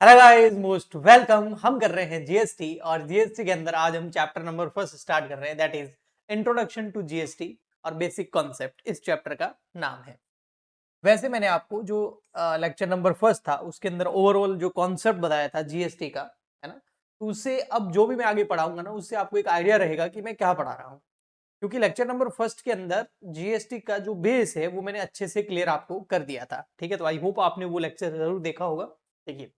Hello guys, most welcome. हम कर रहे हैं जीएसटी और जीएसटी के अंदर आज हम चैप्टर नंबर फर्स्ट स्टार्ट कर रहे हैं, that is introduction to GST और बेसिक कॉन्सेप्ट इस चैप्टर का नाम है। वैसे मैंने आपको जो लेक्चर नंबर फर्स्ट था उसके अंदर ओवरऑल जो कॉन्सेप्ट बताया था जीएसटी का, है ना, तो उससे अब जो भी मैं आगे पढ़ाऊंगा ना उससे आपको एक आइडिया रहेगा कि मैं क्या पढ़ा रहा हूँ। क्योंकि लेक्चर नंबर फर्स्ट के अंदर जीएसटी का जो बेस है वो मैंने अच्छे से क्लियर आपको कर दिया था। ठीक है, तो आई होप आपने वो लेक्चर जरूर देखा होगा। देखिए,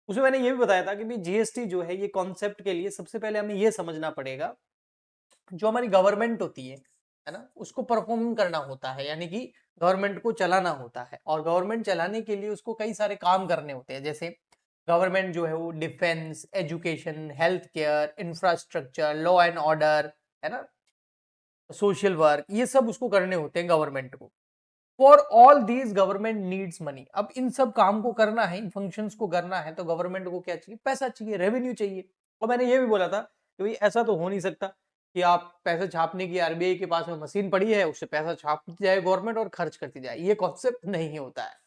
उसमें मैंने ये भी बताया था कि भाई जीएसटी जो है ये कॉन्सेप्ट के लिए सबसे पहले हमें ये समझना पड़ेगा, जो हमारी गवर्नमेंट होती है ना, उसको परफॉर्म करना होता है, यानी कि गवर्नमेंट को चलाना होता है। और गवर्नमेंट चलाने के लिए उसको कई सारे काम करने होते हैं। जैसे गवर्नमेंट जो है वो defence, education, health care, infrastructure, law and order, है ना, सोशल वर्क, ये सब उसको करने होते हैं गवर्नमेंट को। For all these government needs money. अब इन सब काम को करना है, इन फंक्शंस को करना है, तो गवर्नमेंट को क्या चाहिए? पैसा चाहिए, रेवेन्यू चाहिए। और मैंने ये भी बोला था कि भाई ऐसा तो हो नहीं सकता कि आप पैसे छापने की आरबीआई के पास में मशीन पड़ी है, उससे पैसा छापती जाए गवर्नमेंट और खर्च करती जाए। ये कॉन्सेप्ट नहीं होता है।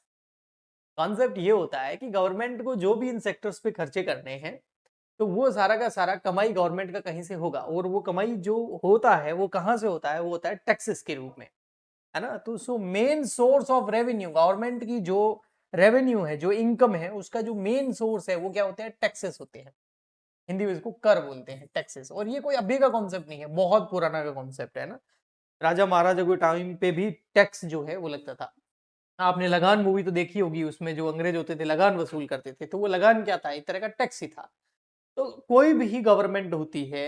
कॉन्सेप्ट ये होता है कि गवर्नमेंट को जो भी इन सेक्टर्स पे खर्चे करने हैं, तो वो सारा का सारा कमाई गवर्नमेंट का कहीं से होगा। और वो कमाई जो होता है वो कहाँ से होता है? वो होता है टैक्सेस के रूप में, है ना। तो so main source of revenue, government की जो रेवेन्यू है, जो इनकम है, उसका जो मेन सोर्स है वो क्या होते हैं? टैक्सेस होते हैं। हिंदी में इसको कर बोलते हैं, टैक्सेस। और ये कोई अभी का कॉन्सेप्ट नहीं है, बहुत पुराना का कॉन्सेप्ट है ना। राजा महाराजा के टाइम पे भी टैक्स जो है वो लगता था। आपने लगान मूवी तो देखी होगी, उसमें जो अंग्रेज होते थे लगान वसूल करते थे, तो वो लगान क्या था? एक तरह का टैक्स ही था। तो कोई भी गवर्नमेंट होती है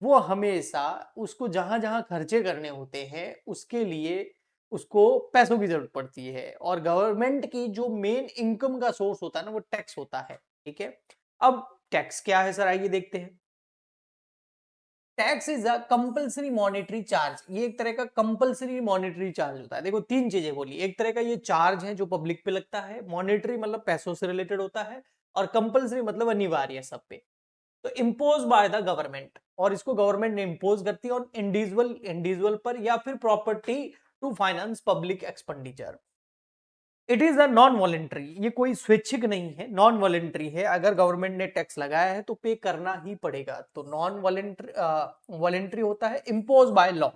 वो हमेशा उसको जहां जहां खर्चे करने होते हैं उसके लिए उसको पैसों की जरूरत पड़ती है। और गवर्नमेंट की जो मेन इनकम का सोर्स होता है ना वो टैक्स होता है। ठीक है, अब टैक्स क्या है सर, आइए देखते हैं। Tax is a compulsory monetary charge. ये एक तरह का कंपलसरी मॉनेटरी चार्ज होता है। देखो, तीन चीजें बोली। एक तरह का ये चार्ज है जो पब्लिक पे लगता है, मॉनेटरी मतलब पैसों से रिलेटेड होता है, और कंपलसरी मतलब अनिवार्य सब पे। तो इम्पोज बाय द गवर्नमेंट, और इसको गवर्नमेंट ने इम्पोज करती है ऑन इंडिविजुअल इंडिविजुअल पर या फिर property to finance public expenditure. It is a non voluntary, ये कोई स्वैच्छिक नहीं है, नॉन वॉलेंट्री है। अगर गवर्नमेंट ने टैक्स लगाया है तो पे करना ही पड़ेगा। तो नॉन वॉलेंट्री वॉलेंट्री होता है, इम्पोज बाय लॉ।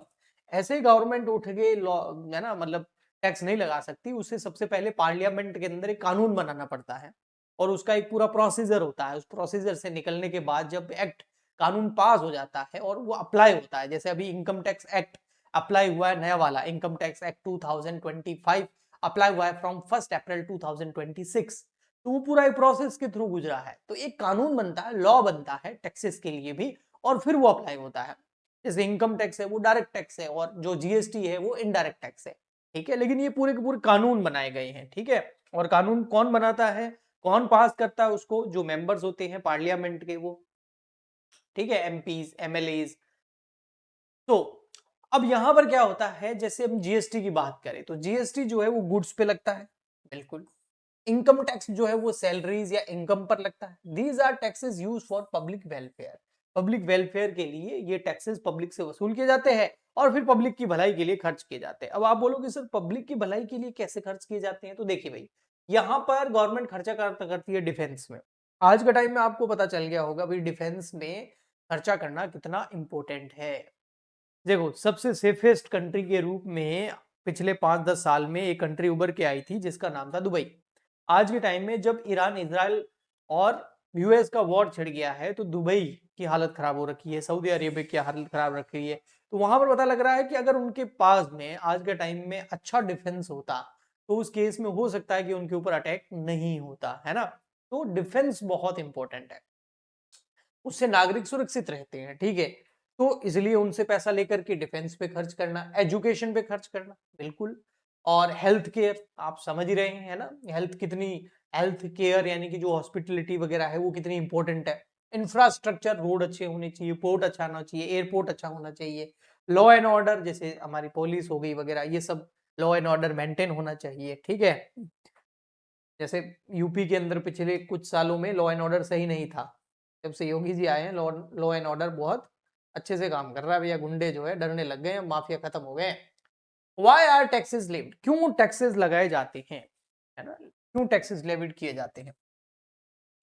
ऐसे ही गवर्नमेंट उठ के लॉ, है ना, मतलब टैक्स नहीं लगा सकती। उससे सबसे पहले पार्लियामेंट के अंदर एक कानून बनाना पड़ता है और उसका एक पूरा प्रोसीजर होता है। उस प्रोसीजर से निकलने के बाद जब एक्ट, कानून पास हो जाता है और वो अप्लाई होता है, जैसे अभी इनकम टैक्स एक्ट अप्लाई हुआ है, नया वाला इनकम टैक्स एक्ट 2025 अप्लाई हुआ है फ्रॉम 1 अप्रैल 2026। तो वो पूरा एक प्रोसेस के थ्रू गुजरा है, तो एक कानून बनता है, लॉ बनता है टैक्सेस के लिए भी, और फिर वो अप्लाई होता है। जैसे इनकम टैक्स है वो डायरेक्ट टैक्स है, और जो जीएसटी है वो इनडायरेक्ट टैक्स है। ठीक है, लेकिन ये पूरे के पूरे कानून बनाए गए हैं। ठीक है, और कानून कौन बनाता है, कौन पास करता है उसको? जो मेंबर्स होते हैं पार्लियामेंट के, वो। ठीक है, एमपीज, एमएलएज। तो अब यहां पर क्या होता है, जैसे हम जीएसटी की बात करें तो जीएसटी जो है वो गुड्स पे लगता है, बिल्कुल। इनकम टैक्स जो है वो सैलरीज या इनकम पर लगता है। These are taxes use for public welfare. Public welfare के लिए ये टैक्सेस पब्लिक से वसूल किए जाते हैं और फिर पब्लिक की भलाई के लिए खर्च किए जाते हैं। अब आप बोलोगे सर पब्लिक की भलाई के लिए कैसे खर्च किए जाते हैं? तो देखिए भाई, यहाँ पर गवर्नमेंट खर्चा करती है डिफेंस में। आज के टाइम में आपको पता चल गया होगा भाई डिफेंस में खर्चा करना कितना इंपॉर्टेंट है। देखो, सबसे सेफेस्ट कंट्री के रूप में पिछले 5-10 साल में एक कंट्री उभर के आई थी जिसका नाम था दुबई। आज के टाइम में जब ईरान, इजराइल और यूएस का वॉर छिड़ गया है तो दुबई की हालत खराब हो रखी है, सऊदी अरेबिया की हालत खराब रखी है। तो वहां पर पता लग रहा है कि अगर उनके पास में आज के टाइम में अच्छा डिफेंस होता तो उस केस में हो सकता है कि उनके ऊपर अटैक नहीं होता, है ना। तो डिफेंस बहुत इंपॉर्टेंट है, उससे नागरिक सुरक्षित रहते हैं। ठीक है, तो इसलिए उनसे पैसा लेकर के डिफेंस पे खर्च करना, एजुकेशन पे खर्च करना, बिल्कुल। और हेल्थ केयर आप समझ ही रहे हैं, है ना, हेल्थ कितनी, हेल्थ केयर यानी कि जो हॉस्पिटलिटी वगैरह है वो कितनी इंपॉर्टेंट है। इंफ्रास्ट्रक्चर, रोड अच्छे होने चाहिए, पोर्ट अच्छा होना चाहिए, एयरपोर्ट अच्छा होना चाहिए। लॉ एंड ऑर्डर, जैसे हमारी पुलिस हो गई वगैरह, ये सब लॉ एंड ऑर्डर मेंटेन होना चाहिए। ठीक है, जैसे यूपी के अंदर पिछले कुछ सालों में लॉ एंड ऑर्डर सही नहीं था। जब से योगी जी आए हैं, लॉ एंड ऑर्डर बहुत अच्छे से काम कर रहा है भैया। गुंडे जो है डरने लग गए हैं, माफिया खत्म हो गए। Why are taxes levied? क्यों टैक्सेस लगाए जाते हैं, है ना, क्यों टैक्सेस लेविड किए जाते हैं?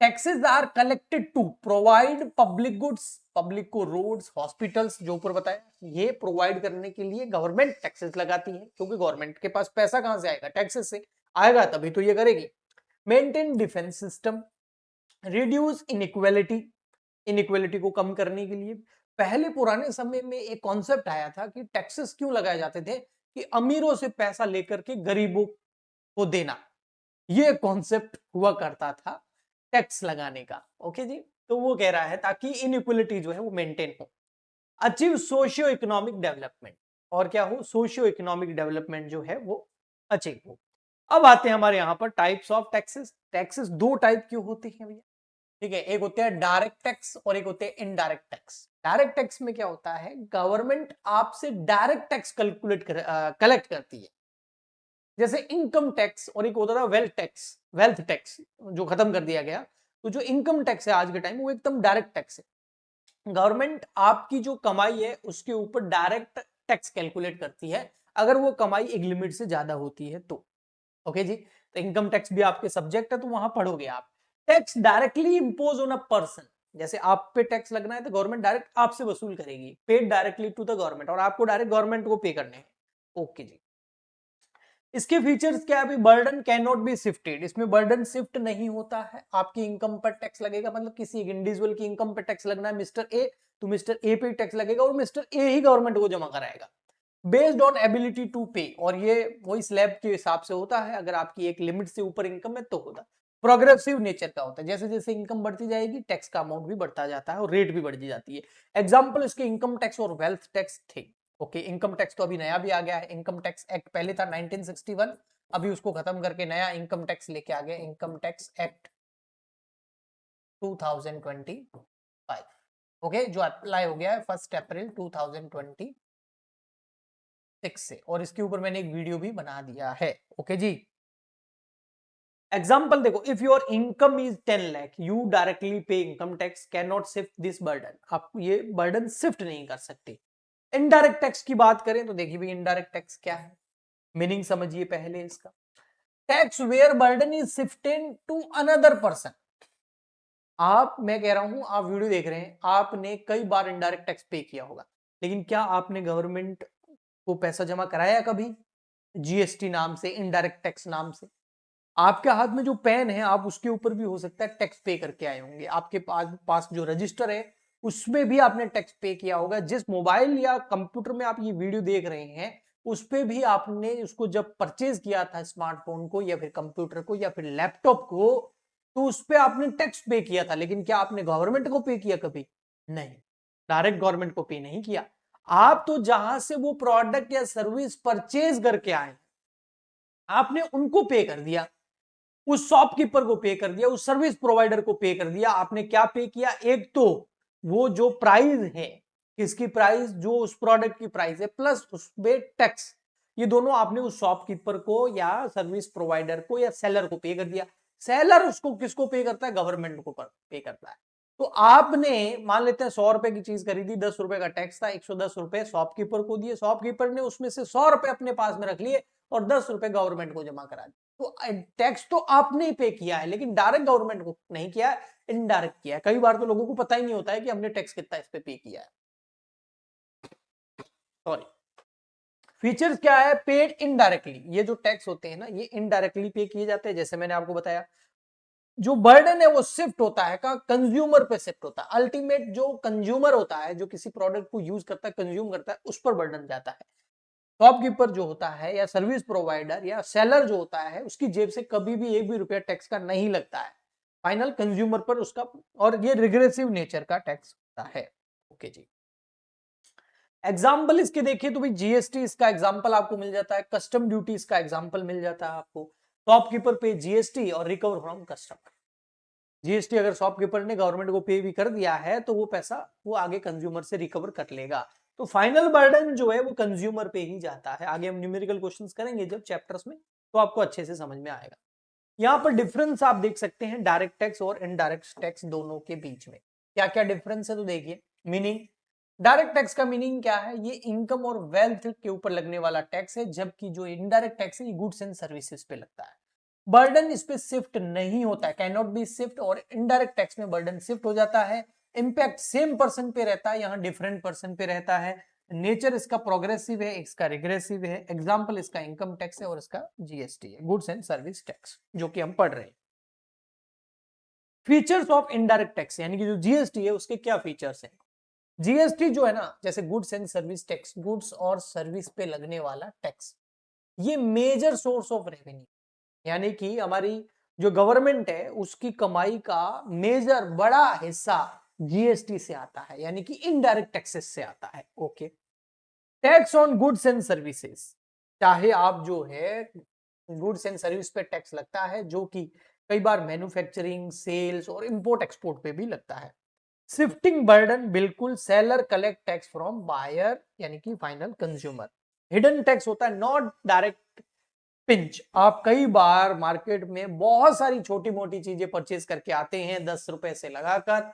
Taxes are collected to provide public goods, public को रोड्स, हॉस्पिटल्स, जो ऊपर बताया, ये प्रोवाइड करने के लिए गवर्नमेंट टैक्सेस लगाती है, क्योंकि गवर्नमेंट के पास पैसा कहां से आएगा, टैक्सेस से आएगा, तभी तो ये करेगी। Maintain defence system, reduce inequality, inequality को कम करने के लिए। पहले पुराने समय में एक कॉन्सेप्ट आया था कि टैक्सेस क्यों लगाए जाते थे, कि अमीरों से पैसा लेकर के गरीबों को देना, ये कॉन्सेप्ट हुआ करता था टैक्स लगाने का। ओके जी, तो वो कह रहा है ताकि इनइक्वालिटी जो है वो मेंटेन हो। अचीव सोशियो इकोनॉमिक डेवलपमेंट, और क्या हो, सोशियो इकोनॉमिक डेवलपमेंट जो है वो अचीव हो। अब आते हैं हमारे यहां पर टाइप्स ऑफ टैक्सेस। टैक्सेस दो टाइप के होते हैं भैया, ठीक है, एक होते हैं डायरेक्ट टैक्स और एक होते हैं इनडायरेक्ट टैक्स। डायरेक्ट टैक्स में क्या होता है, गवर्नमेंट आपसे डायरेक्ट टैक्स कलेक्ट करती है, जैसे इनकम टैक्स, और एक होता था वेल्थ टैक्स जो खत्म कर दिया गया। तो जो इनकम टैक्स है आज के टाइम, वो एकदम डायरेक्ट टैक्स है। गवर्नमेंट आपकी जो कमाई है उसके ऊपर डायरेक्ट टैक्स कैलकुलेट करती है, अगर वो कमाई एक लिमिट से ज्यादा होती है तो। ओके जी, तो इनकम टैक्स भी आपके सब्जेक्ट है, तो वहां पढ़ोगे आप। Tax directly impose on a person, जैसे आप पे टैक्स लगना है तो गवर्नमेंट डायरेक्ट आपसे वसूल करेगी, paid directly to the government, और आपको डायरेक्ट गवर्नमेंट को पे करने हैं। ओके जी, इसके फीचर्स क्या है, burden can not be shifted, इसमें बर्डन शिफ्ट नहीं होता है। आपकी इनकम पर टैक्स लगेगा, मतलब किसी एक इंडिविजुअल की इनकम पर टैक्स लगना है मिस्टर ए, तो मिस्टर ए पे टैक्स लगेगा और मिस्टर ए ही गवर्नमेंट को जमा कराएगा, बेस्ड ऑन एबिलिटी टू पे, और ये वही स्लैब के हिसाब से होता है, अगर आपकी एक लिमिट से ऊपर इनकम है तो होता। प्रोग्रेसिव नेचर का होता है, जैसे जैसे इनकम बढ़ती जाएगी टैक्स का अमाउंट भी बढ़ता जाता है और रेट भी बढ़ती जाती है। एग्जाम्पल इसके इनकम टैक्स और वेल्थ टैक्स थे। ओके, इनकम टैक्स तो अभी नया भी आ गया है, इनकम टैक्स एक्ट पहले था 1961, अभी उसको खत्म करके नया इनकम टैक्स लेके आ गया, इनकम टैक्स एक्ट 2025। ओके, जो अप्लाई हो गया है 1 अप्रैल 2026 से, और इसके ऊपर मैंने एक वीडियो भी बना दिया है। ओके जी, एग्जाम्पल देखो, if your income is 10 lakh, you directly pay income tax, can not shift this burden, आप ये बर्डन शिफ्ट नहीं कर सकते। इनडायरेक्ट टैक्स की बात करें तो देखिए भाई, इनडायरेक्ट टैक्स क्या है, मीनिंग समझिए पहले इसका। Tax where burden is shifted to another person. आप, मैं कह रहा हूं, आप वीडियो देख रहे हैं, आपने कई बार इनडायरेक्ट टैक्स पे किया होगा, लेकिन क्या आपने गवर्नमेंट को पैसा जमा कराया कभी, जीएसटी नाम से, इनडायरेक्ट टैक्स नाम से? आपके हाथ में जो पेन है, आप उसके ऊपर भी हो सकता है टैक्स पे करके आए होंगे, आपके पास जो रजिस्टर है उसमें भी आपने टैक्स पे किया होगा, जिस मोबाइल या कंप्यूटर में आप ये वीडियो देख रहे हैं उस पे भी आपने उसको जब परचेज किया था, स्मार्टफोन को या फिर कंप्यूटर को या फिर लैपटॉप को, तो उस पे आपने टैक्स पे किया था, लेकिन क्या आपने गवर्नमेंट को पे किया कभी? नहीं, डायरेक्ट गवर्नमेंट को पे नहीं किया। आप तो जहां से वो प्रोडक्ट या सर्विस परचेज करके आए, आपने उनको पे कर दिया, उस शॉपकीपर को पे कर दिया, उस सर्विस प्रोवाइडर को पे कर दिया। आपने क्या पे किया, एक तो वो जो प्राइस है, किसकी प्राइस, जो उस प्रोडक्ट की प्राइस है, प्लस उसमें टैक्स, ये दोनों आपने उस शॉपकीपर को या सर्विस प्रोवाइडर को या सेलर को पे कर दिया। सेलर उसको किसको पे करता है, गवर्नमेंट को पे करता है। तो आपने, मान लेते हैं 100 रुपए की चीज खरीदी, 10 रुपए का टैक्स था, 110 रुपए शॉपकीपर को दिए, शॉपकीपर ने उसमें से 100 रुपए अपने पास में रख लिए और 10 रुपए गवर्नमेंट को जमा करा दिए। तो टैक्स तो आपने ही पे किया है, लेकिन डायरेक्ट गवर्नमेंट को नहीं किया है, इनडायरेक्ट किया है। कई बार तो लोगों को पता ही नहीं होता है कि हमने टैक्स कितना इस पे किया है। सॉरी, फीचर्स क्या है, पेड इनडायरेक्टली, ये जो टैक्स होते हैं ना, ये इनडायरेक्टली पे किए जाते हैं, जैसे मैंने आपको बताया। जो बर्डन है वो शिफ्ट होता है, का कंज्यूमर पे शिफ्ट होता है, अल्टीमेट जो कंज्यूमर होता है, जो किसी प्रोडक्ट को यूज करता है, कंज्यूम करता है, उस पर बर्डन जाता है। शॉपकीपर जो होता है या सर्विस प्रोवाइडर या सेलर जो होता है, उसकी जेब से कभी भी एक भी रुपया टैक्स का नहीं लगता है, फाइनल कंज्यूमर पर उसका, और ये रिग्रेसिव नेचर का टैक्स होता है। ओके जी, एग्जाम्पल इसके देखिए तो भाई, जीएसटी इसका एग्जाम्पल आपको मिल जाता है, कस्टम ड्यूटी इसका एग्जाम्पल मिल जाता है आपको। शॉपकीपर पे जीएसटी और रिकवर फ्रॉम कस्टम। जीएसटी अगर शॉपकीपर ने गवर्नमेंट को पे भी कर दिया है तो वो पैसा वो आगे कंज्यूमर से रिकवर कर लेगा। तो फाइनल बर्डन जो है वो कंज्यूमर पे ही जाता है। आगे हम न्यूमेरिकल क्वेश्चंस करेंगे जब चैप्टर्स में, तो आपको अच्छे से समझ में आएगा। यहाँ पर डिफरेंस आप देख सकते हैं डायरेक्ट टैक्स और इनडायरेक्ट टैक्स दोनों के बीच में क्या क्या डिफरेंस है। तो देखिए, मीनिंग, डायरेक्ट टैक्स का मीनिंग क्या है, ये इनकम और वेल्थ के ऊपर लगने वाला टैक्स है, जबकि जो इनडायरेक्ट टैक्स है ये गुड्स एंड सर्विसेज पे लगता है। बर्डन इस पे शिफ्ट नहीं होता है, कैन नॉट बी शिफ्ट, और इनडायरेक्ट टैक्स में बर्डन शिफ्ट हो जाता है। इम्पैक्ट सेम पर्सन पे रहता है, यहाँ डिफरेंट पर्सन पे रहता है। नेचर इसका प्रोग्रेसिव है, इसका रिग्रेसिव है। एग्जाम्पल इसका इनकम टैक्स है और इसका जीएसटी है, गुड्स एंड सर्विस टैक्स, जो कि हम पढ़ रहे हैं। फीचर्स ऑफ इनडायरेक्ट टैक्स, यानी कि जो जीएसटी है उसके क्या फीचर्स हैं। जीएसटी जो है ना, जैसे goods and service tax, goods और सर्विस पे लगने वाला टैक्स, ये मेजर सोर्स ऑफ रेवेन्यू, यानी कि हमारी जो गवर्नमेंट है उसकी कमाई का मेजर बड़ा हिस्सा जीएसटी से आता है, यानी कि इनडायरेक्ट टैक्सेस से आता है। Okay, tax on goods and services, चाहे आप जो है गुड्स एंड सर्विस पे टैक्स लगता है, जो कि कई बार मैन्युफैक्चरिंग, सेल्स और इंपोर्ट एक्सपोर्ट पे भी लगता है। शिफ्टिंग बर्डन, बिल्कुल seller collect tax from buyer, यानी कि फाइनल कंज्यूमर। हिडन टैक्स होता है, नॉट डायरेक्ट पिंच, आप कई बार मार्केट में बहुत सारी छोटी मोटी चीजें परचेज करके आते हैं, 10 रुपए से लगाकर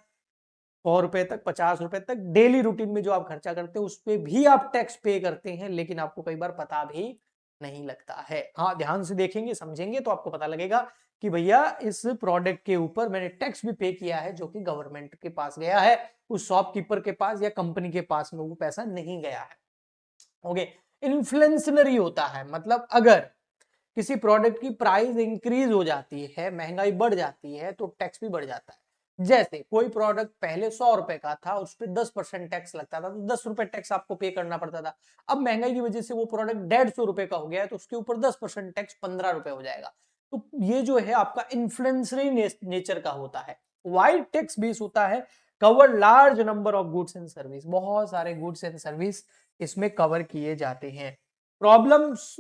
100 रुपए तक, 50 रुपए तक, डेली रूटीन में जो आप खर्चा करते हैं उस पर भी आप टैक्स पे करते हैं, लेकिन आपको कई बार पता भी नहीं लगता है। हाँ, ध्यान से देखेंगे समझेंगे तो आपको पता लगेगा कि भैया इस प्रोडक्ट के ऊपर मैंने टैक्स भी पे किया है, जो कि गवर्नमेंट के पास गया है, उस शॉपकीपर के पास या कंपनी के पास में वो पैसा नहीं गया है। ओके, इन्फ्लेशनरी होता है, मतलब अगर किसी प्रोडक्ट की प्राइस इंक्रीज हो जाती है, महंगाई बढ़ जाती है, तो टैक्स भी बढ़ जाता है। जैसे कोई प्रोडक्ट पहले 100 रुपए का था, उस पर 10% टैक्स लगता था, तो 10 रुपए टैक्स आपको पे करना पड़ता था। अब महंगाई की वजह से वो प्रोडक्ट 150 रुपए का हो गया है, तो उसके ऊपर 10% टैक्स 15 रुपए हो जाएगा। तो ये जो है आपका इन्फ्लुएंसरी नेचर का होता है। वाइड टैक्स बेस होता है, cover large number of goods and service, बहुत सारे गुड्स एंड सर्विस इसमें कवर किए जाते हैं। Problems,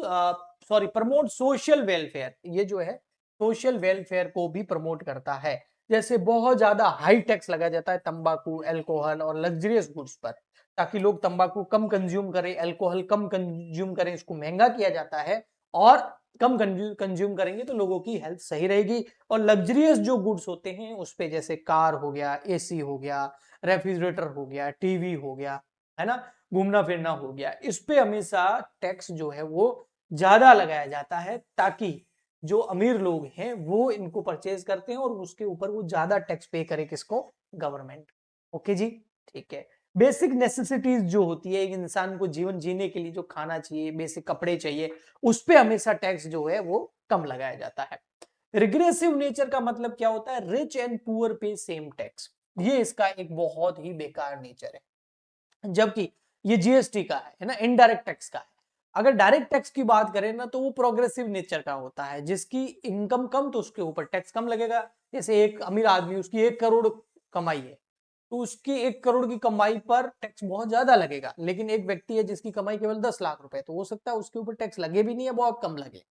sorry, promote social welfare, ये जो है सोशल वेलफेयर को भी प्रमोट करता है। जैसे बहुत ज्यादा हाई टैक्स लगा जाता है तंबाकू, अल्कोहल और लग्जरियस गुड्स पर, ताकि लोग तंबाकू कम कंज्यूम करें, अल्कोहल कम कंज्यूम करें, इसको महंगा किया जाता है। और कम कंज्यूम करेंगे तो लोगों की हेल्थ सही रहेगी। और लग्जरियस जो गुड्स होते हैं उस पे, जैसे कार हो गया, एसी हो गया, रेफ्रिजरेटर हो गया, टीवी हो गया, है ना, घूमना फिरना हो गया, इस पे हमेशा टैक्स जो है वो ज्यादा लगाया जाता है, ताकि जो अमीर लोग हैं वो इनको परचेज करते हैं और उसके ऊपर वो ज्यादा टैक्स पे करे, किसको, गवर्नमेंट। ओके जी, ठीक है। बेसिक नेसेसिटीज जो होती है एक इंसान को जीवन जीने के लिए, जो खाना चाहिए, बेसिक कपड़े चाहिए, उस पे हमेशा टैक्स जो है वो कम लगाया जाता है। रिग्रेसिव नेचर का मतलब क्या होता है, रिच एंड पुअर पे सेम टैक्स, ये इसका एक बहुत ही बेकार नेचर है। जबकि ये जीएसटी का है ना, इनडायरेक्ट टैक्स का है। अगर डायरेक्ट टैक्स की बात करें ना, तो वो प्रोग्रेसिव नेचर का होता है, जिसकी इनकम कम तो उसके ऊपर टैक्स कम लगेगा। जैसे एक अमीर आदमी, उसकी 1 करोड़ कमाई है, तो उसकी 1 करोड़ की कमाई पर टैक्स बहुत ज्यादा लगेगा। लेकिन एक व्यक्ति है जिसकी कमाई केवल 10 लाख रुपए, तो हो सकता है उसके ऊपर टैक्स लगे भी नहीं है, बहुत कम लगे।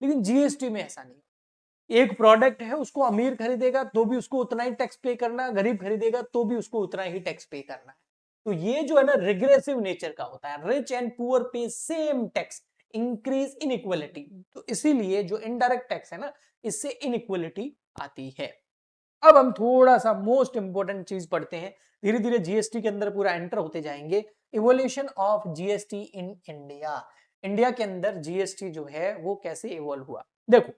लेकिन जीएसटी में ऐसा नहीं, एक प्रोडक्ट है उसको अमीर खरीदेगा तो भी उसको उतना ही टैक्स पे करना है, गरीब खरीदेगा तो भी उसको उतना ही टैक्स पे करना है। तो ये जो है ना रिग्रेसिव नेचर का होता है, रिच एंड पुअर पे सेम टैक्स, इंक्रीज इनइक्वलिटी। तो इसीलिए जो इनडायरेक्ट टैक्स है ना, इससे इनइक्वलिटी आती है। अब हम थोड़ा सा मोस्ट इंपोर्टेंट चीज पढ़ते हैं, धीरे धीरे जीएसटी के अंदर पूरा एंटर होते जाएंगे। Evolution of GST in India, India के अंदर जीएसटी जो है वो कैसे इवॉल्व हुआ। देखो,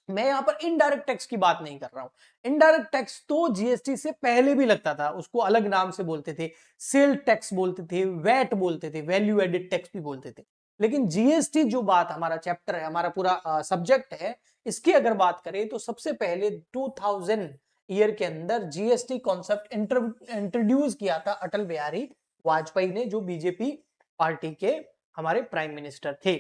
मैं यहां पर इनडायरेक्ट टैक्स की बात नहीं कर रहा हूं। इनडायरेक्ट टैक्स तो जीएसटी से पहले भी लगता था, उसको अलग नाम से बोलते थे, सेल टैक्स बोलते थे, वैट बोलते थे, वैल्यू एडेड टैक्स भी बोलते थे। लेकिन जीएसटी जो बात, हमारा चैप्टर है, हमारा पूरा सब्जेक्ट है, इसकी अगर बात करें तो सबसे पहले 2000 ईयर के अंदर जीएसटी कॉन्सेप्ट इंट्रोड्यूस किया था अटल बिहारी वाजपेयी ने, जो बीजेपी पार्टी के हमारे प्राइम मिनिस्टर थे।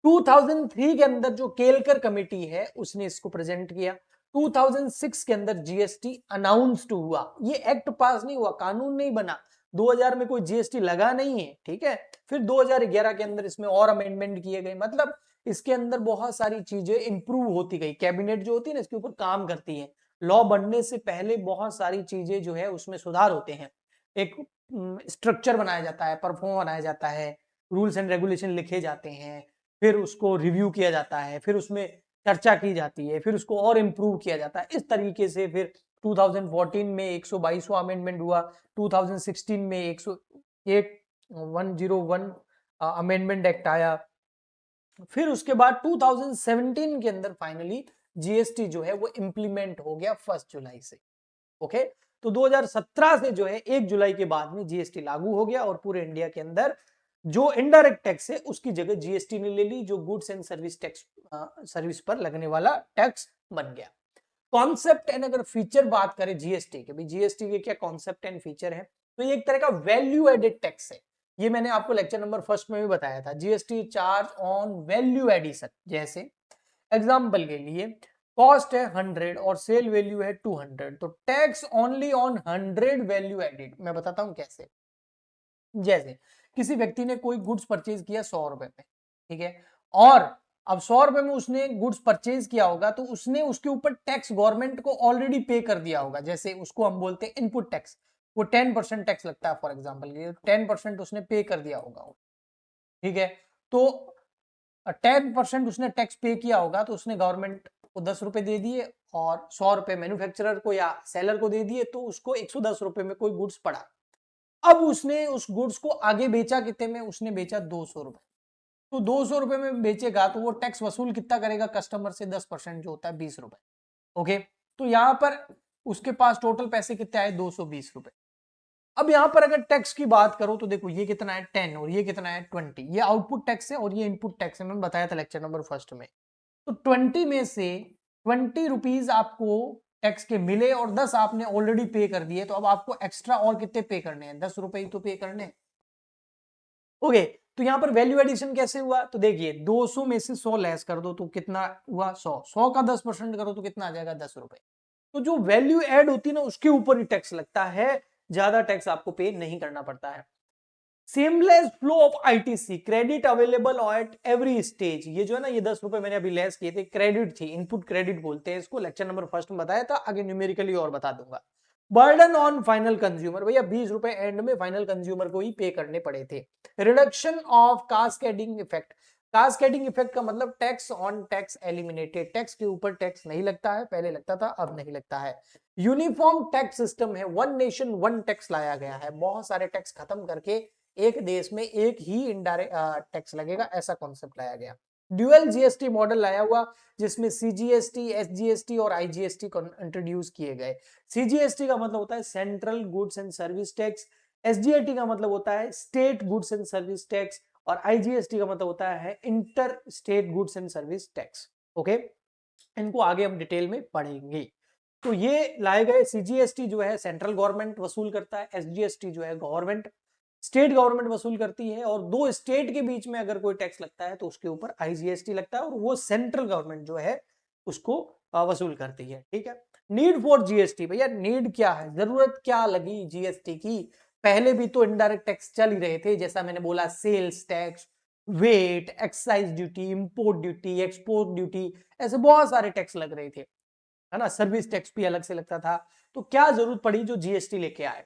2003 के अंदर जो केलकर कमेटी है उसने इसको प्रेजेंट किया। 2006 के अंदर जीएसटी अनाउंस्ड हुआ, ये एक्ट पास नहीं हुआ, कानून नहीं बना। 2000 में कोई जीएसटी लगा नहीं है, ठीक है। फिर 2011 के अंदर इसमें और अमेंडमेंट किए गए, मतलब इसके अंदर बहुत सारी चीजें इंप्रूव होती गई। कैबिनेट जो होती है ना, इसके ऊपर काम करती है। लॉ बनने से पहले बहुत सारी चीजें जो है उसमें सुधार होते हैं। एक स्ट्रक्चर बनाया जाता है, परफॉर्म बनाया जाता है, रूल्स एंड रेगुलेशन लिखे जाते हैं, फिर उसको रिव्यू किया जाता है, फिर उसमें चर्चा की जाती है, फिर उसको और इम्प्रूव किया जाता है। इस तरीके से फिर 2014 में 122वां अमेंडमेंट हुआ, 2016 में 101 101 अमेंडमेंट एक्ट आया, फिर उसके बाद 2017 के अंदर फाइनली जीएसटी जो है वो इंप्लीमेंट हो गया 1 जुलाई से। ओके, तो 2017 से जो है 1 जुलाई के बाद में जीएसटी लागू हो गया और पूरे इंडिया के अंदर जो इनडायरेक्ट टैक्स है उसकी जगह जीएसटी ने ले ली, जो goods and service tax service पर लगने वाला टैक्स बन गया। कॉन्सेप्ट एंड अगर फीचर बात करें जीएसटी के, भाई जीएसटी के क्या कॉन्सेप्ट एंड फीचर है, तो ये एक तरह का वैल्यू एडेड टैक्स है। ये मैंने आपको लेक्चर नंबर फर्स्ट में भी बताया था, GST charge on value addition. जैसे एग्जांपल के लिए कॉस्ट है 100 और सेल वैल्यू है 200, तो tax only on 100 value added. मैं बताता हूं कैसे। जैसे किसी व्यक्ति ने कोई गुड्स परचेज किया 100 रुपए में, ठीक है, और अब 100 रुपए में उसने गुड्स परचेज किया होगा, तो उसने उसके ऊपर टैक्स गवर्नमेंट को ऑलरेडी पे कर दिया होगा। जैसे उसको हम बोलते हैं इनपुट टैक्स, वो 10% टैक्स लगता है फॉर एग्जाम्पल, 10% उसने पे कर दिया होगा, ठीक है। तो 10% उसने टैक्स पे किया होगा, तो उसने गवर्नमेंट को 10 रुपए दे दिए और 100 रुपए मैन्युफैक्चरर को या सेलर को दे दिए, तो उसको 110 रुपए में कोई गुड्स पड़ा। अब उसने उस गुड्स को आगे बेचा कितने में, उसने बेचा 200 रुपए। तो 200 रुपए में बेचेगा तो वो टैक्स वसूल कितना करेगा कस्टमर से, 10% जो होता है 20 रुपए। ओके, तो यहां पर उसके पास टोटल पैसे कितने आए, 220 रुपए। अब यहां पर अगर टैक्स की बात करो तो देखो ये कितना है 10 और ये कितना है 20, ये आउटपुट टैक्स है और ये इनपुट टैक्स है, मैंने बताया था लेक्चर नंबर फर्स्ट में। तो 20 में से 20 रुपीज आपको टैक्स के मिले और 10 आपने ऑलरेडी पे कर दिए, तो अब आपको एक्स्ट्रा और कितने पे करने हैं, 10 रुपए ही तो पे करने हैं। ओके, तो यहां पर वैल्यू एडिशन कैसे हुआ, तो देखिए 200 में से 100 लेस कर दो तो कितना हुआ 100, 100 का 10% करो तो कितना आ जाएगा 10 रुपए। तो जो वैल्यू ऐड होती है ना उसके ऊपर ही टैक्स लगता है, ज्यादा टैक्स आपको पे नहीं करना पड़ता है। Seamless flow of ITC, credit available at every stage. ये जो है ना, ये 10 रुपए मैंने अभी लेस किए थे, क्रेडिट थी, इनपुट क्रेडिट बोलते हैं इसको, लेक्चर नंबर फर्स्ट में बताया था, आगे न्यूमेरिकली और बता दूंगा। बर्डन ऑन फाइनल कंज्यूमर, भैया 20 रुपए एंड में फाइनल कंज्यूमर को ही पे करने पड़े थे। Reduction of cascading effect, cascading effect का मतलब tax on tax eliminated, tax के ऊपर टैक्स नहीं लगता है, पहले लगता था अब नहीं लगता है। यूनिफॉर्म टैक्स सिस्टम है, वन नेशन वन टैक्स लाया गया है, बहुत सारे टैक्स खत्म करके एक देश में एक ही इनडायरेक्ट टैक्स लगेगा, ऐसा कॉन्सेप्ट लाया गया। ड्यूअल जीएसटी मॉडल लाया हुआ, जिसमें सीजीएसटी, एसजीएसटी और आईजीएसटी इंट्रोड्यूस किए गए। सीजीएसटी का मतलब होता है central goods and service tax, SGST का मतलब होता है state goods and service tax, और आईजीएसटी का मतलब होता है inter state goods and service tax. Okay, इनको आगे हम डिटेल में पढ़ेंगे। तो ये लाए गए, सीजीएसटी जो है सेंट्रल गवर्नमेंट वसूल करता है, एसजीएसटी जो है गवर्नमेंट स्टेट गवर्नमेंट वसूल करती है, और दो स्टेट के बीच में अगर कोई टैक्स लगता है तो उसके ऊपर आईजीएसटी लगता है और वो सेंट्रल गवर्नमेंट जो है उसको वसूल करती है, ठीक है। नीड फॉर जीएसटी, भैया नीड क्या है, जरूरत क्या लगी जीएसटी की। पहले भी तो इनडायरेक्ट टैक्स चल ही रहे थे, जैसा मैंने बोला sales tax, VAT, excise duty, import duty, export duty, ऐसे बहुत सारे टैक्स लग रहे थे, है ना। सर्विस टैक्स भी अलग से लगता था, तो क्या जरूरत पड़ी जो जीएसटी लेके आए।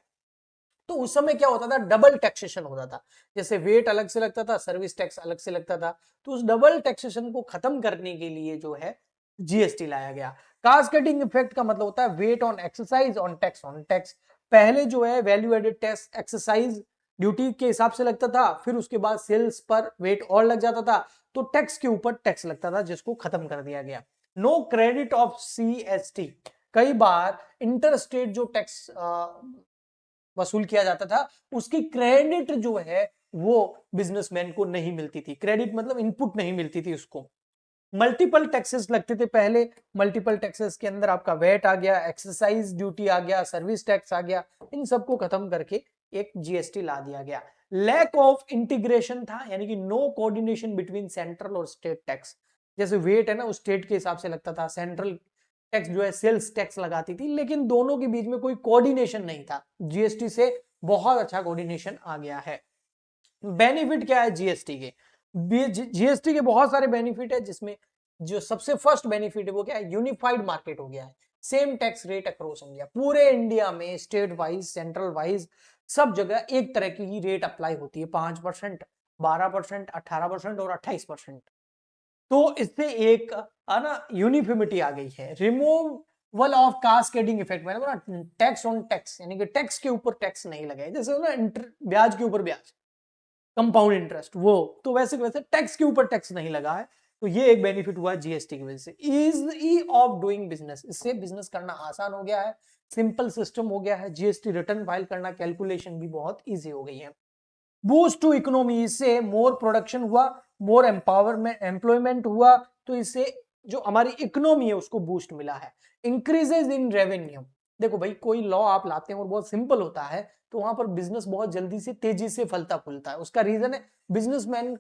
तो उस समय क्या होता था, डबल टैक्सेशन होता था, जैसे वेट अलग से लगता था, सर्विस टैक्स अलग से लगता था, तो उस डबल टैक्सेशन को खत्म करने के लिए जो है जीएसटी लाया गया। कास्केडिंग इफेक्ट का मतलब होता है VAT on exercise on tax. पहले जो है value added tax exercise duty के हिसाब से लगता था, फिर उसके बाद सेल्स पर वेट और लग जाता था, तो टैक्स के ऊपर टैक्स लगता था, जिसको खत्म कर दिया गया। नो क्रेडिट ऑफ सीएसटी, कई बार इंटर स्टेट जो टैक्स वसूल किया जाता था उसकी क्रेडिट जो है वो बिजनेसमैन को नहीं मिलती थी, क्रेडिट मतलब इनपुट नहीं मिलती थी उसको। मल्टीपल टैक्सेस लगते थे पहले, मल्टीपल टैक्सेस के अंदर आपका वेट आ गया, एक्सरसाइज ड्यूटी आ गया, सर्विस टैक्स आ गया, इन सबको खत्म करके एक जीएसटी ला दिया गया। लैक ऑफ इंटीग्रेशन था, यानी कि नो कोऑर्डिनेशन बिटवीन सेंट्रल और स्टेट टैक्स। जैसे वेट है ना, उस स्टेट के हिसाब से लगता था, सेंट्रल टैक्स जो है सेल्स टैक्स लगाती थी, लेकिन दोनों के बीच में कोई कोऑर्डिनेशन नहीं था। जीएसटी से बहुत अच्छा कोऑर्डिनेशन आ गया है। बेनिफिट क्या है जीएसटी के, जीएसटी के बहुत सारे बेनिफिट है, जिसमें जो सबसे फर्स्ट बेनिफिट है वो क्या है, यूनिफाइड मार्केट हो गया है, same tax rate across India, पूरे इंडिया में स्टेट वाइज सेंट्रल वाइज सब जगह एक तरह की ही रेट अप्लाई होती है, 5%, 12%, 18% और 28%। तो इससे एक ना यूनिफॉर्मिटी आ गई है। रिमूवल ऑफ कास्केडिंग इफेक्ट, मैंने बोला टैक्स ऑन टैक्स, यानी कि टैक्स के ऊपर टैक्स नहीं लगाए, जैसे ना ब्याज के ऊपर ब्याज, कंपाउंड इंटरेस्ट वो, तो वैसे वैसे टैक्स के ऊपर टैक्स नहीं लगा है, तो ये एक बेनिफिट हुआ जीएसटी की वजह से। इजी ऑफ डूइंग बिजनेस, इससे बिजनेस करना आसान हो गया है, सिंपल सिस्टम हो गया है, जीएसटी रिटर्न फाइल करना, कैलकुलेशन भी बहुत इजी हो गई है। बूस्ट टू इकोनॉमी, इससे मोर प्रोडक्शन हुआ, मोर एम्पावरमेंट एम्प्लॉयमेंट हुआ, तो इससे जो हमारी इकोनॉमी है उसको बूस्ट मिला है। इंक्रीजेज इन रेवेन्यू, देखो भाई कोई लॉ आप लाते हैं और बहुत सिंपल होता है तो वहां पर बिजनेस बहुत जल्दी से तेजी से फलता फूलता है। उसका रीजन है बिजनेसमैन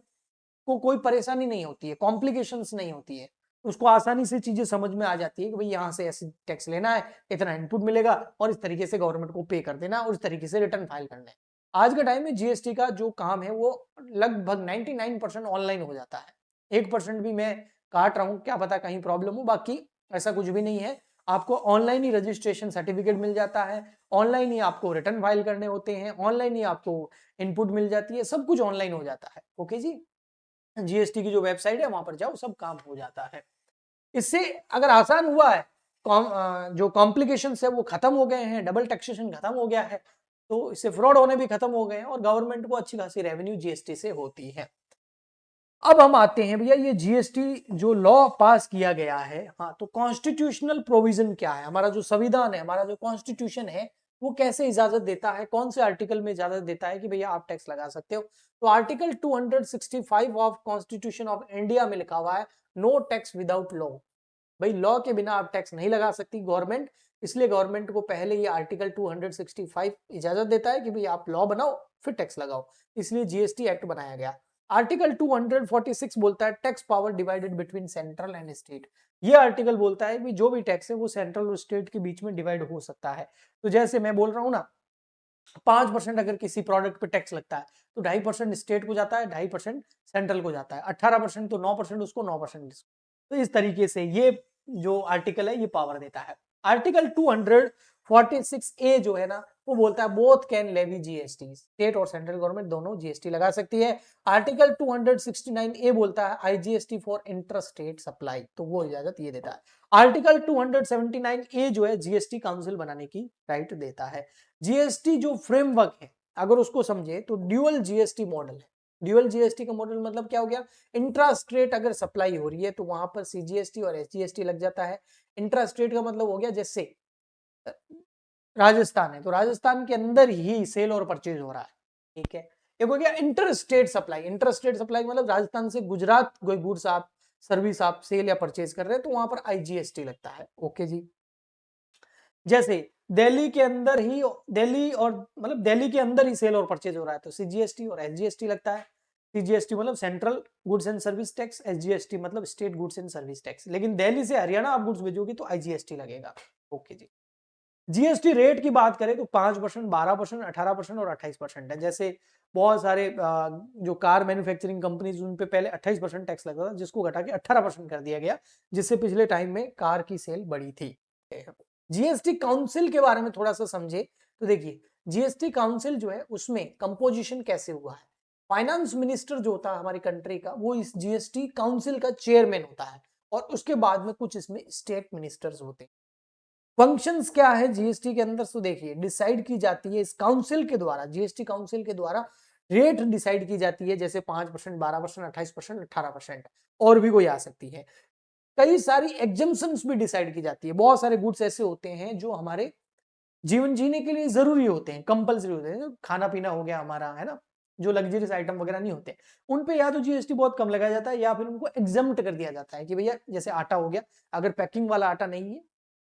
को कोई परेशानी नहीं होती है, कॉम्प्लिकेशंस नहीं होती है, उसको आसानी से चीजें समझ में आ जाती है कि भाई यहाँ से ऐसे टैक्स लेना है, इतना इनपुट मिलेगा और इस तरीके से गवर्नमेंट को पे कर देना और इस तरीके से रिटर्न फाइल करना है। आज के टाइम में जीएसटी का जो काम है वो लगभग 99% ऑनलाइन हो जाता है। 1% भी मैं काट रहा हूँ, क्या पता कहीं प्रॉब्लम हो, बाकी ऐसा कुछ भी नहीं है। आपको ऑनलाइन ही रजिस्ट्रेशन सर्टिफिकेट मिल जाता है, ऑनलाइन ही आपको रिटर्न फाइल करने होते हैं, ऑनलाइन ही आपको इनपुट मिल जाती है, सब कुछ ऑनलाइन हो जाता है। ओके जी, जीएसटी की जो वेबसाइट है वहां पर जाओ, सब काम हो जाता है। इससे अगर आसान हुआ है, जो कॉम्प्लिकेशंस है वो खत्म हो गए हैं, डबल टैक्सेशन खत्म हो गया है, तो इससे फ्रॉड होने भी खत्म हो गए हैं और गवर्नमेंट को अच्छी खासी रेवेन्यू जीएसटी से होती है। अब हम आते हैं भैया ये जीएसटी जो लॉ पास किया गया है, हाँ, तो कॉन्स्टिट्यूशनल प्रोविजन क्या है, हमारा जो संविधान है, हमारा जो कॉन्स्टिट्यूशन है, वो कैसे इजाजत देता है, कौन से आर्टिकल में इजाजत देता है कि भैया आप टैक्स लगा सकते हो। तो article 265 of constitution of India में लिखा हुआ है नो टैक्स विदाउट लॉ। भाई लॉ के बिना आप टैक्स नहीं लगा सकती गवर्नमेंट, इसलिए गवर्नमेंट को पहले ये आर्टिकल 265 इजाजत देता है कि भाई आप लॉ बनाओ फिर टैक्स लगाओ, इसलिए जीएसटी एक्ट बनाया गया। आर्टिकल 246 बोलता है tax power divided between central and state. ये आर्टिकल बोलता है कि जो भी टैक्स है वो सेंट्रल और स्टेट के बीच में डिवाइड हो सकता है। तो जैसे मैं बोल रहा हूँ ना, 5% अगर किसी प्रोडक्ट पे टैक्स लगता है तो 2.5% स्टेट को जाता है, 2.5% सेंट्रल को जाता है, 18% तो 9% उसको, 9% इसको। तो इस तरीके से ये जो आर्टिकल है ये पावर देता है। आर्टिकल 246 ए जो है ना वो बोलता है both can levy GST, state और सेंट्रल गवर्नमेंट दोनों जीएसटी लगा सकती है। आर्टिकल 269 ए बोलता है IGST for inter state supply, तो वो इजाजत ये देता है। आर्टिकल 279 ए जो है जीएसटी काउंसिल बनाने की राइट देता है। जीएसटी जो फ्रेमवर्क है अगर उसको समझे तो ड्यूअल जीएसटी मॉडल है। ड्यूअल जीएसटी का मॉडल मतलब क्या हो गया, इंट्रा स्टेट अगर सप्लाई हो रही है तो वहां पर सीजीएसटी और एसजीएसटी लग जाता है। इंट्रा स्टेट का मतलब हो गया जैसे राजस्थान है तो राजस्थान के अंदर ही सेल और परचेज हो रहा है, ठीक है। एक हो गया inter state supply, inter state supply मतलब राजस्थान से गुजरात कोई गुड्स आप सर्विस आप सेल या परचेज कर रहे हैं तो वहां पर आईजीएसटी लगता है। ओके जी, जैसे दिल्ली के अंदर ही, दिल्ली और मतलब दिल्ली के अंदर ही सेल और परचेज हो रहा है तो सीजीएसटी और एसजीएसटी लगता है। सीजीएसटी मतलब central goods and service tax, SGST मतलब state goods and service tax. लेकिन दिल्ली से हरियाणा आप गुड्स भेजोगे तो आईजीएसटी लगेगा। ओके जी, जीएसटी रेट की बात करें तो 5%, 12%, 18% और 28% है। जैसे बहुत सारे जो कार मैन्युफैक्चरिंग कंपनीज उन पे पहले 28% टैक्स लगता था जिसको घटा के 18% कर दिया गया, जिससे पिछले टाइम में कार की सेल बढ़ी थी। जीएसटी काउंसिल के बारे में थोड़ा सा समझे तो देखिए जीएसटी काउंसिल जो है उसमें कंपोजिशन कैसे हुआ है। फाइनेंस मिनिस्टर जो होता है हमारी कंट्री का वो इस जीएसटी काउंसिल का चेयरमैन होता है और उसके बाद में कुछ इसमें स्टेट मिनिस्टर्स होते हैं। फंक्शंस क्या है जीएसटी के अंदर, तो देखिए डिसाइड की जाती है इस काउंसिल के द्वारा, जीएसटी काउंसिल के द्वारा रेट डिसाइड की जाती है, जैसे 5%, 12%, 28%, 18% और भी कोई आ सकती है। कई सारी एग्जम्पशंस भी डिसाइड की जाती है। बहुत सारे गुड्स ऐसे होते हैं जो हमारे जीवन जीने के लिए जरूरी होते हैं, कंपलसरी होते हैं, खाना पीना हो गया हमारा, है ना, जो लग्जरीज आइटम वगैरह नहीं होते उन पे या तो जीएसटी बहुत कम लगाया जाता है या फिर उनको एग्जम्प्ट कर दिया जाता है कि भैया जैसे आटा हो गया, अगर पैकिंग वाला आटा नहीं है,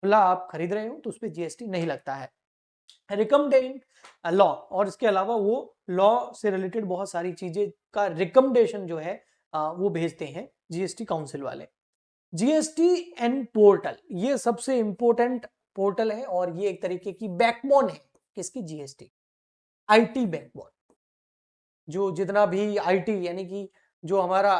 खुला आप खरीद रहे हो तो उस पर जीएसटी नहीं लगता है। रिकमेंडेड लॉ, और इसके अलावा वो लॉ से रिलेटेड बहुत सारी चीजें का रिकमेंडेशन जो है वो भेजते हैं जीएसटी काउंसिल वाले। जीएसटी एंड पोर्टल ये सबसे इंपॉर्टेंट पोर्टल है और ये एक तरीके की बैकबोन है किसकी, जीएसटी, आईटी बैकबोन। जो जितना भी आईटी यानी कि जो हमारा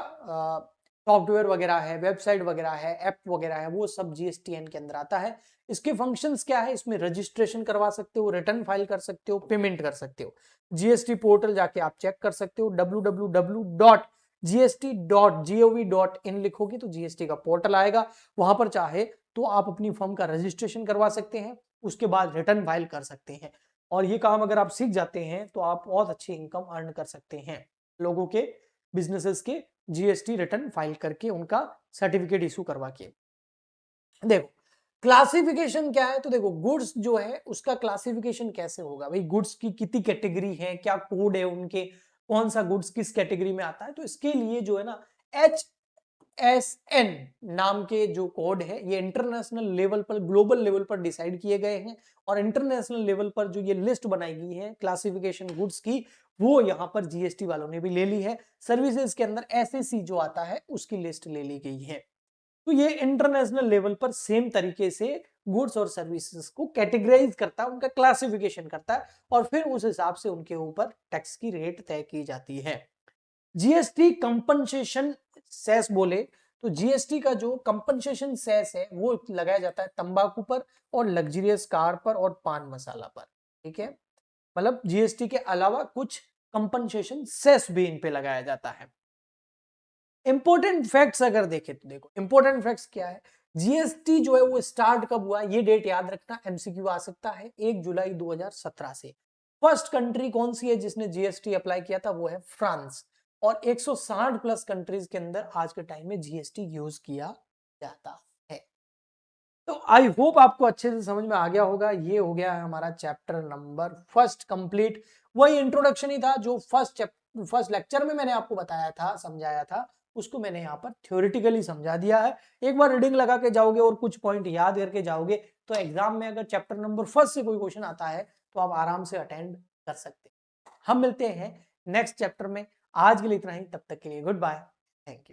सॉफ्टवेयर वगैरह है, वेबसाइट वगैरह है, ऐप वगैरह है, वो सब जीएसटीएन के अंदर आता है। इसके फंक्शंस क्या है, इसमें रजिस्ट्रेशन करवा सकते हो, रिटर्न फाइल कर सकते हो, पेमेंट कर सकते हो। जीएसटी पोर्टल जाके आप चेक कर सकते हो, www.gst.gov.in लिखोगे तो जीएसटी का पोर्टल आएगा। वहां पर चाहे तो आप अपनी फर्म का रजिस्ट्रेशन करवा सकते हैं, उसके बाद रिटर्न फाइल कर सकते हैं और ये काम अगर आप सीख जाते हैं तो आप बहुत अच्छी इनकम अर्न कर सकते हैं। लोगों के, बिजनेसेस के जीएसटी रिटर्न फाइल करके उनका सर्टिफिकेट इशू करवा के। देखो क्लासिफिकेशन क्या है, तो देखो गुड्स जो है उसका क्लासिफिकेशन कैसे होगा भाई, गुड्स की कितनी कैटेगरी है, क्या कोड है उनके, कौन सा गुड्स किस कैटेगरी में आता है, तो इसके लिए जो है ना HSN नाम के जो कोड है ये इंटरनेशनल लेवल पर, ग्लोबल लेवल पर डिसाइड किए गए हैं, और इंटरनेशनल लेवल पर जो ये लिस्ट बनाई गई है क्लासिफिकेशन गुड्स की, वो यहां पर जीएसटी वालों ने भी ले ली है। सर्विसेज के अंदर SAC जो आता है उसकी लिस्ट ले ली गई है। तो ये इंटरनेशनल लेवल पर सेम तरीके से गुड्स और सर्विसेज को कैटेगराइज करता है, उनका क्लासिफिकेशन करता है, और फिर उस हिसाब से उनके ऊपर टैक्स की रेट तय की जाती है। जीएसटी कंपनसेशन सेस बोले तो जीएसटी का जो कंपनसेशन सेस है वो लगाया जाता है तंबाकू पर और लग्जरियस कार पर और पान मसाला पर। ठीक है, मतलब जीएसटी के अलावा कुछ कंपनसेशन सेस भी इन पे लगाया जाता है। इंपॉर्टेंट फैक्ट्स अगर देखें तो देखो इंपॉर्टेंट फैक्ट्स क्या है, जीएसटी जो है वो स्टार्ट कब हुआ, ये डेट याद रखना, एमसीक्यू आ सकता है, 1 जुलाई 2017 से। फर्स्ट कंट्री कौन सी है जिसने जीएसटी अप्लाई किया था, वो है फ्रांस, और 160 प्लस कंट्रीज के अंदर आज के टाइम में जीएसटी यूज किया जाता है। तो आई होप आपको अच्छे से समझ में आ गया होगा। ये हो गया है हमारा चैप्टर नंबर फर्स्ट कंप्लीट। वही इंट्रोडक्शन ही था जो फर्स्ट लेक्चर में मैंने आपको बताया था, समझाया था, उसको मैंने यहाँ पर थ्योरेटिकली समझा दिया है। एक बार रीडिंग लगा के जाओगे और कुछ पॉइंट याद करके जाओगे तो एग्जाम में अगर चैप्टर नंबर फर्स्ट से कोई क्वेश्चन आता है तो आप आराम से अटेंड कर सकते हैं। हम मिलते हैं नेक्स्ट चैप्टर में। आज के लिए इतना ही, तब तक के लिए गुड बाय, थैंक यू।